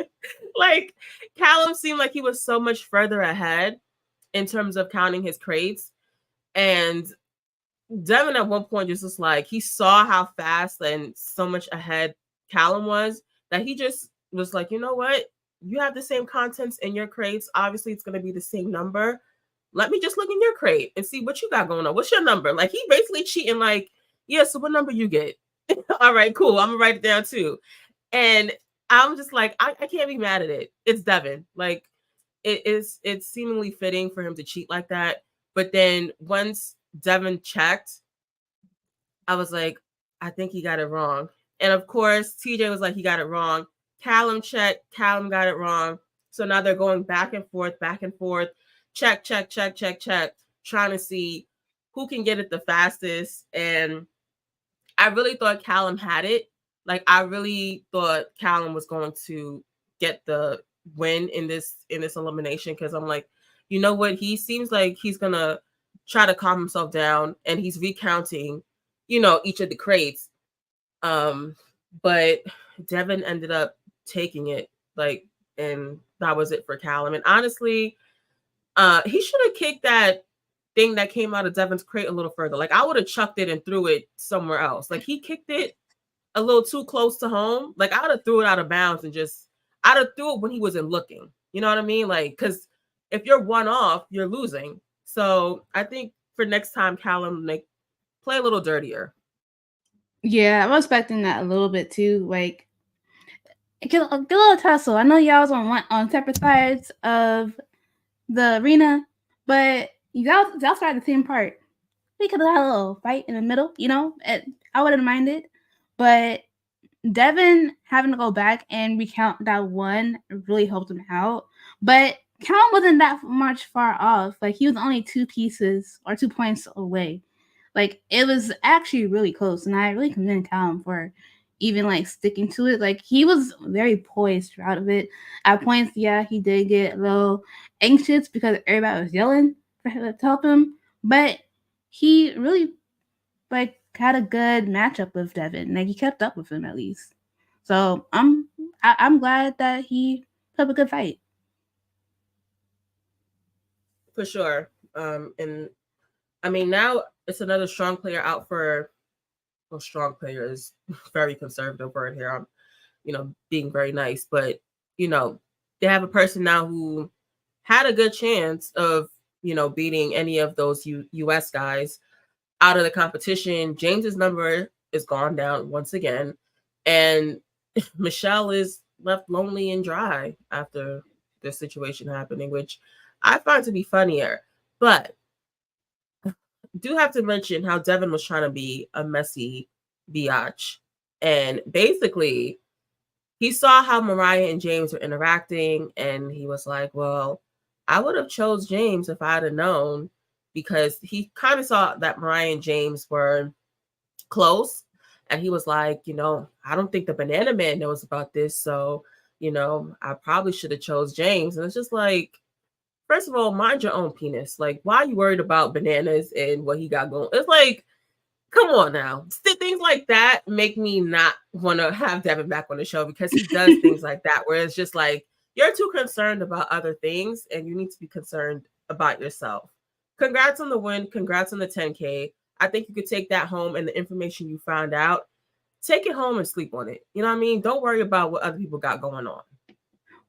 Like, Callum seemed like he was so much further ahead in terms of counting his crates. And Devin at one point just was like, he saw how fast and so much ahead Callum was, that he just was like, you know what? You have the same contents in your crates. Obviously, it's going to be the same number. Let me just look in your crate and see what you got going on. What's your number? Like, he basically cheating like, yeah, so what number you get? All right, cool. I'm going to write it down too. And I'm just like, I can't be mad at it. It's Devin. Like, it's seemingly fitting for him to cheat like that. But then once Devin checked, I was like, I think he got it wrong. And of course, TJ was like, he got it wrong. Callum checked. Callum got it wrong. So now they're going back and forth. Check, trying to see who can get it the fastest. And I really thought Callum had it. Like, I really thought Callum was going to get the win in this elimination, because I'm like, you know what? He seems like he's going to try to calm himself down, and he's recounting, each of the crates. But Devin ended up taking it, like, and that was it for Callum. And honestly, he should have kicked that thing that came out of Devin's crate a little further. Like, I would have chucked it and threw it somewhere else. Like, he kicked it a little too close to home. Like, I would have threw it out of bounds and I'd have threw it when he wasn't looking. You know what I mean? Like, because if you're one off, you're losing. So I think for next time, Callum, like, play a little dirtier. Yeah, I'm expecting that a little bit too. Like, get a little tussle. I know y'all was on separate sides of the arena, but y'all started the same part. We could have had a little fight in the middle, I wouldn't mind it. But Devin having to go back and recount that one really helped him out. But Callum wasn't that much far off. Like, he was only 2 pieces or 2 points away. Like, it was actually really close. And I really commend Callum for even like sticking to it. Like, he was very poised throughout of it. At points, yeah, he did get a little anxious because everybody was yelling for him to help him. But he really like had a good matchup with Devin. Like, he kept up with him at least. So I'm glad that he put up a good fight. For sure. And I mean, now it's another strong player out for, well, strong player is very conservative word here. I'm, being very nice, but they have a person now who had a good chance of, beating any of those US guys out of the competition. James's number is gone down once again, and Michelle is left lonely and dry after this situation happening, which I find to be funnier. But do have to mention how Devin was trying to be a messy biatch. And basically, he saw how Mariah and James were interacting, and he was like, well, I would have chose James if I'd have known, because he kind of saw that Mariah and James were close. And he was like, I don't think the banana man knows about this. So, I probably should have chose James. And it's just like, first of all, mind your own penis. Like, why are you worried about bananas and what he got going? It's like, come on now. Things like that make me not want to have Devin back on the show, because he does things like that where it's just like, you're too concerned about other things and you need to be concerned about yourself. Congrats on the win. Congrats on the 10K. I think you could take that home, and the information you found out, take it home and sleep on it. You know what I mean? Don't worry about what other people got going on.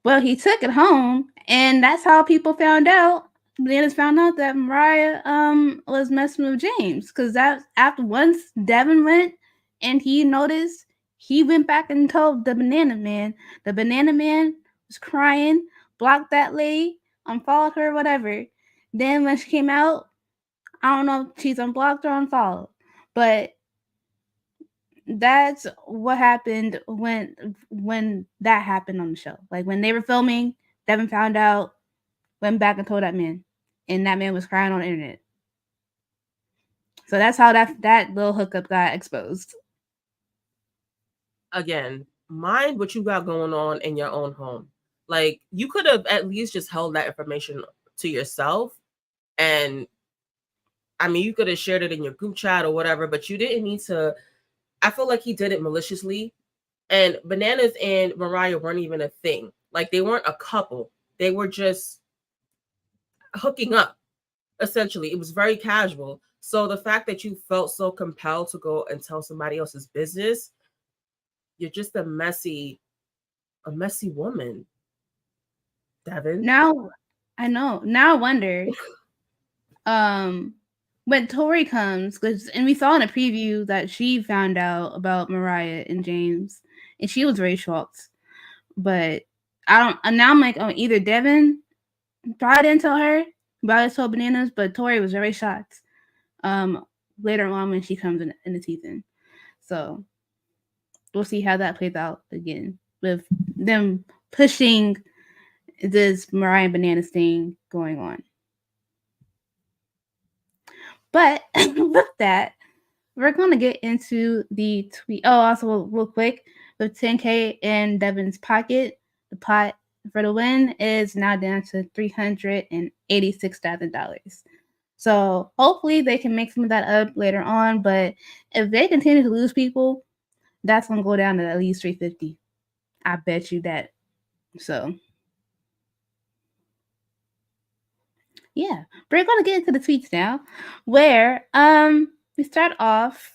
Well, he took it home, and that's how people found out. Bananas found out that Mariah was messing with James, because that after once Devin went and he noticed, he went back and told the banana man. The banana man was crying, blocked that lady, unfollowed her, whatever. Then when she came out, I don't know if she's unblocked or unfollowed, but that's what happened when that happened on the show. Like when they were filming, Devin found out, went back and told that man, and that man was crying on the internet. So that's how that little hookup got exposed. Again, mind what you got going on in your own home. Like, you could have at least just held that information to yourself, and I mean, you could have shared it in your group chat or whatever, but you didn't need to. I feel like he did it maliciously. And Bananas and Mariah weren't even a thing. Like, they weren't a couple. They were just hooking up, essentially. It was very casual. So the fact that you felt so compelled to go and tell somebody else's business, you're just a messy woman, Devin. Now, I know. Now I wonder, when Tori comes, and we saw in a preview that she found out about Mariah and James, and she was very shocked. But I don't. And now I'm like, oh, either Devin probably didn't tell her, probably told Bananas, but Tori was very shocked. Later on when she comes in the season, so we'll see how that plays out again with them pushing this Mariah and Bananas thing going on. But with that, we're going to get into the tweet. Oh, also real quick, with 10K in Devin's pocket, the pot for the win is now down to $386,000. So hopefully they can make some of that up later on. But if they continue to lose people, that's going to go down to at least 350. I bet you that. So yeah, we're going to get into the tweets now, where we start off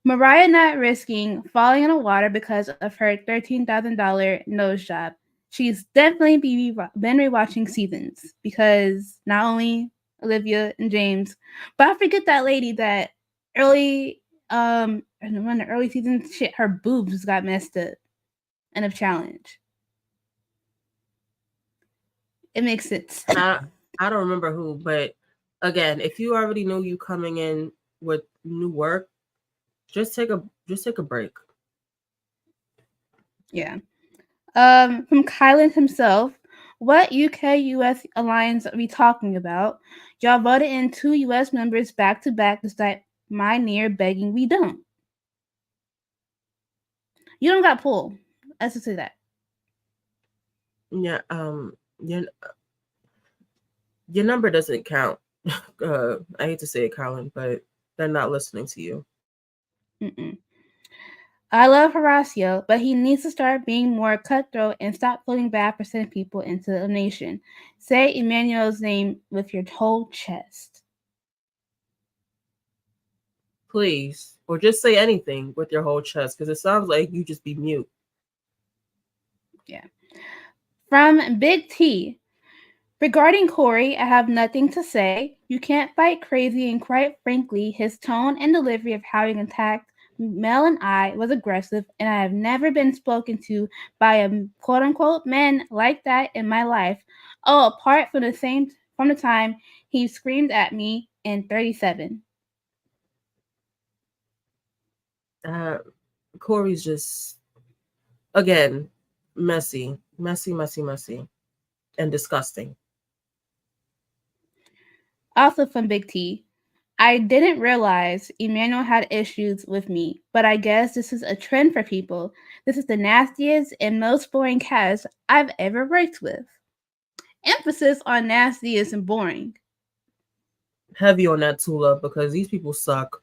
Mariah not risking falling in the water because of her $13,000 nose job. She's definitely been rewatching seasons, because not only Olivia and James, but I forget that lady that early in one of the early seasons, shit, her boobs got messed up in a challenge. It makes sense. I don't remember who, but again, if you already knew you coming in with new work, just take a break. Yeah. From Kylan himself, what UK-US alliance are we talking about? Y'all voted in 2 US members back to back despite my near begging we don't. You don't got pulled. Let's just say that. Yeah, your number doesn't count. I hate to say it, Colin, but they're not listening to you. Mm-mm. I love Horacio, but he needs to start being more cutthroat and stop feeling bad for sending people into elimination. Say Emmanuel's name with your whole chest. Please. Or just say anything with your whole chest, because it sounds like you just be mute. Yeah. From Big T, Regarding Corey, I have nothing to say. You can't fight crazy, and quite frankly, his tone and delivery of how he attacked Mel and I was aggressive, and I have never been spoken to by a quote unquote man like that in my life. Oh, apart from the time he screamed at me in 37. Corey's just, again, messy, messy, messy, messy, and disgusting. Also from Big T. I didn't realize Emmanuel had issues with me, but I guess this is a trend for people. This is the nastiest and most boring cast I've ever worked with. Emphasis on nastiest and boring. Heavy on that Tula because these people suck.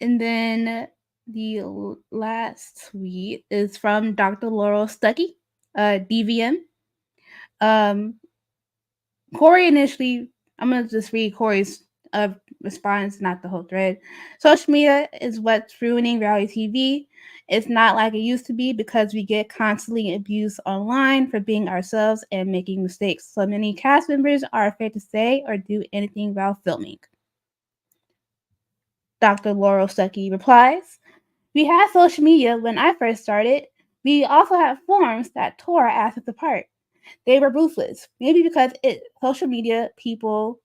And then the last tweet is from Dr. Laurel Stuckey, DVM. Corey initially, I'm going to just read Corey's response, not the whole thread. Social media is what's ruining reality TV. It's not like it used to be because we get constantly abused online for being ourselves and making mistakes. So many cast members are afraid to say or do anything while filming. Dr. Laurel Stuckey replies, we had social media when I first started. We also had forums that tore our asses apart. They were ruthless. Maybe because social media people.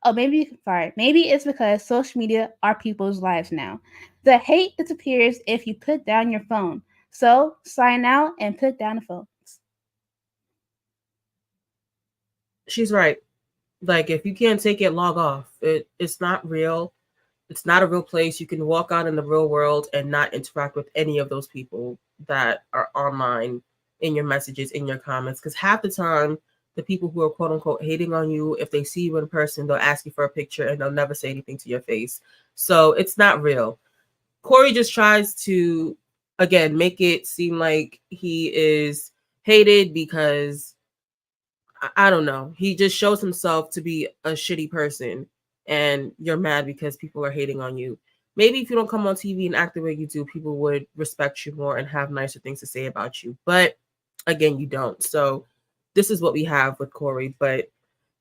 Oh, maybe it's because social media are people's lives now. The hate disappears if you put down your phone. So sign out and put down the phones. She's right. Like, if you can't take it, log off. It's not real. It's not a real place. You can walk out in the real world and not interact with any of those people that are online in your messages, in your comments. Because half the time, the people who are quote unquote hating on you, if they see you in person, they'll ask you for a picture and they'll never say anything to your face. So it's not real. Corey just tries to, again, make it seem like he is hated because I don't know. He just shows himself to be a shitty person, and you're mad because people are hating on you. Maybe if you don't come on TV and act the way you do, people would respect you more and have nicer things to say about you. But again, you don't. So this is what we have with Corey. But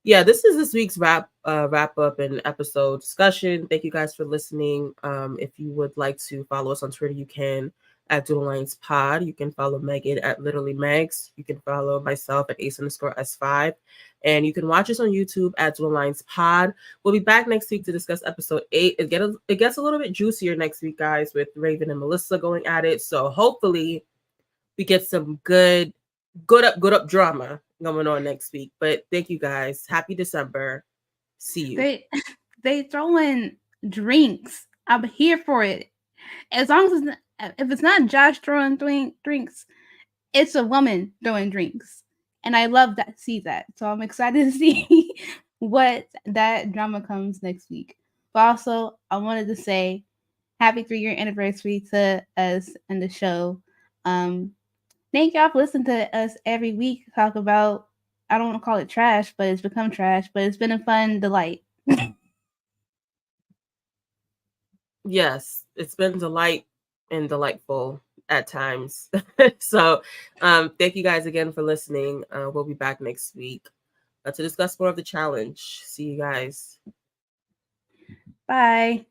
yeah, this is this week's wrap up and episode discussion. Thank you guys for listening. If you would like to follow us on Twitter, you can at Duel Alliance Pod. You can follow Megan at Literally Megs. You can follow myself at Ace_S5. And you can watch us on YouTube at Duel Alliance Pod. We'll be back next week to discuss episode 8. It gets a little bit juicier next week, guys, with Raven and Melissa going at it. So hopefully we get some good up drama going on next week. But thank you guys. Happy December. See you. They throw in drinks. I'm here for it. As long as if it's not Josh throwing drinks, it's a woman throwing drinks, and I love that. See that, so I'm excited to see what that drama comes next week. But also, I wanted to say happy 3-year anniversary to us and the show. Thank y'all for listening to us every week talk about. I don't want to call it trash, but it's become trash. But it's been a fun delight. Yes, it's been delight and delightful at times. So thank you guys again for listening. We'll be back next week to discuss more of the challenge. See you guys. Bye.